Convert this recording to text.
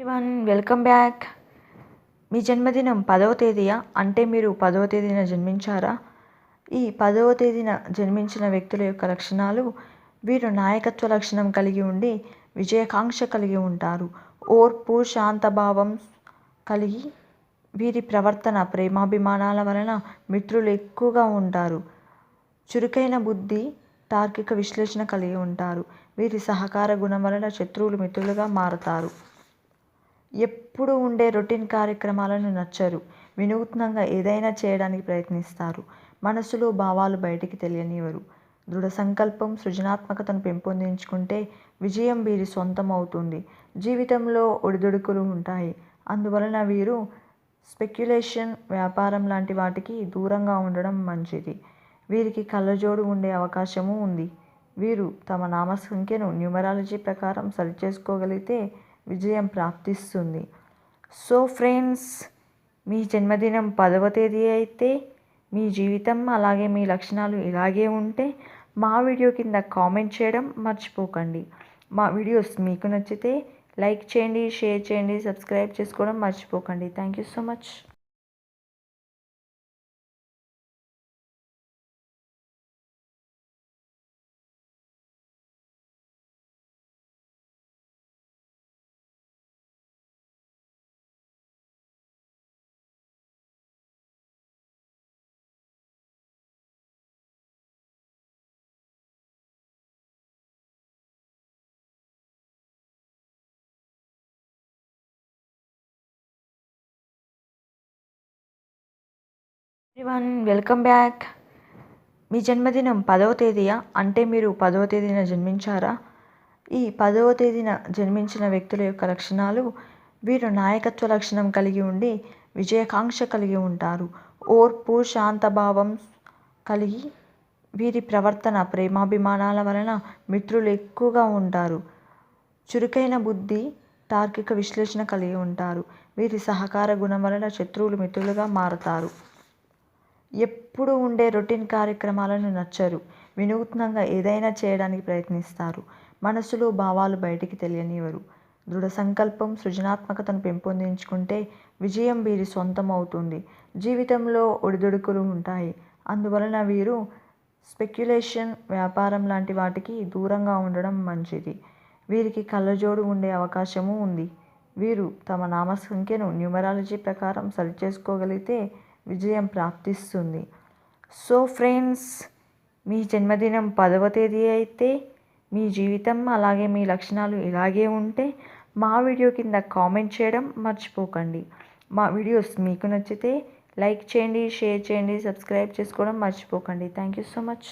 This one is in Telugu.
Everyone welcome back. మీ జన్మదినం 10వ తేదీయా? అంటే మీరు 10వ తేదీన జన్మించారా? ఈ 10వ తేదీన జన్మించిన వ్యక్తుల యొక్క లక్షణాలు: వీరు నాయకత్వ లక్షణం కలిగి ఉండి విజయాకాంక్ష కలిగి ఉంటారు. ఓర్పు, శాంతభావం కలిగి వీరి ప్రవర్తన ప్రేమాభిమానాల వలన మిత్రులు ఎక్కువగా ఉంటారు. చురుకైన బుద్ధి, తార్కిక విశ్లేషణ కలిగి ఉంటారు. వీరి సహకార గుణం వలన శత్రువులు మిత్రులుగా మారతారు. ఎప్పుడు ఉండే రొటీన్ కార్యక్రమాలను నచ్చరు. వినూత్నంగా ఏదైనా చేయడానికి ప్రయత్నిస్తారు. మనసులో భావాలు బయటికి తెలియనివ్వరు. దృఢ సంకల్పం, సృజనాత్మకతను పెంపొందించుకుంటే విజయం వీరి సొంతం అవుతుంది. జీవితంలో ఒడిదుడుకులు ఉంటాయి. అందువలన వీరు స్పెక్యులేషన్, వ్యాపారం లాంటి వాటికి దూరంగా ఉండడం మంచిది. వీరికి కళ్ళజోడు ఉండే అవకాశమూ ఉంది. వీరు తమ నామ సంఖ్యను న్యూమరాలజీ ప్రకారం సరిచేసుకోగలిగితే విజయం ప్రాప్తిస్తుంది. సో ఫ్రెండ్స్, మీ జన్మదినం 10వ తేదీ అయితే మీ జీవితం అలాగే మీ లక్షణాలు ఇలాగే ఉంటే మా వీడియో కింద కామెంట్ చేయడం మర్చిపోకండి. మా వీడియోస్ మీకు నచ్చితే లైక్ చేయండి, షేర్ చేయండి, సబ్స్క్రైబ్ చేసుకోవడం మర్చిపోకండి. Thank you so much. Everyone welcome back. మీ జన్మదినం 10వ తేదీయా? అంటే మీరు 10వ తేదీన జన్మించారా? ఈ 10వ తేదీన జన్మించిన వ్యక్తుల యొక్క లక్షణాలు: వీరు నాయకత్వ లక్షణం కలిగి ఉండి విజయాకాంక్ష కలిగి ఉంటారు. ఓర్పు, శాంతభావం కలిగి వీరి ప్రవర్తన ప్రేమాభిమానాల వలన మిత్రులు ఎక్కువగా ఉంటారు. చురుకైన బుద్ధి, తార్కిక విశ్లేషణ కలిగి ఉంటారు. వీరి సహకార గుణం వలన శత్రువులు మిత్రులుగా మారతారు. ఎప్పుడు ఉండే రొటీన్ కార్యక్రమాలను నచ్చరు. వినూత్నంగా ఏదైనా చేయడానికి ప్రయత్నిస్తారు. మనసులో భావాలు బయటికి తెలియనివ్వరు. దృఢ సంకల్పం, సృజనాత్మకతను పెంపొందించుకుంటే విజయం వీరి సొంతం అవుతుంది. జీవితంలో ఒడిదుడుకులు ఉంటాయి. అందువలన వీరు స్పెక్యులేషన్, వ్యాపారం లాంటి వాటికి దూరంగా ఉండడం మంచిది. వీరికి కళ్ళజోడు ఉండే అవకాశమూ ఉంది. వీరు తమ నామ సంఖ్యను న్యూమరాలజీ ప్రకారం సరిచేసుకోగలిగితే విజయం ప్రాప్తిస్తుంది. సో ఫ్రెండ్స్, మీ జన్మదినం 10వ తేదీ అయితే మీ జీవితం అలాగే మీ లక్షణాలు ఇలాగే ఉంటే మా వీడియో కింద కామెంట్ చేయడం మర్చిపోకండి. మా వీడియోస్ మీకు నచ్చితే లైక్ చేయండి, షేర్ చేయండి, సబ్స్క్రైబ్ చేసుకోవడం మర్చిపోకండి. Thank you so much.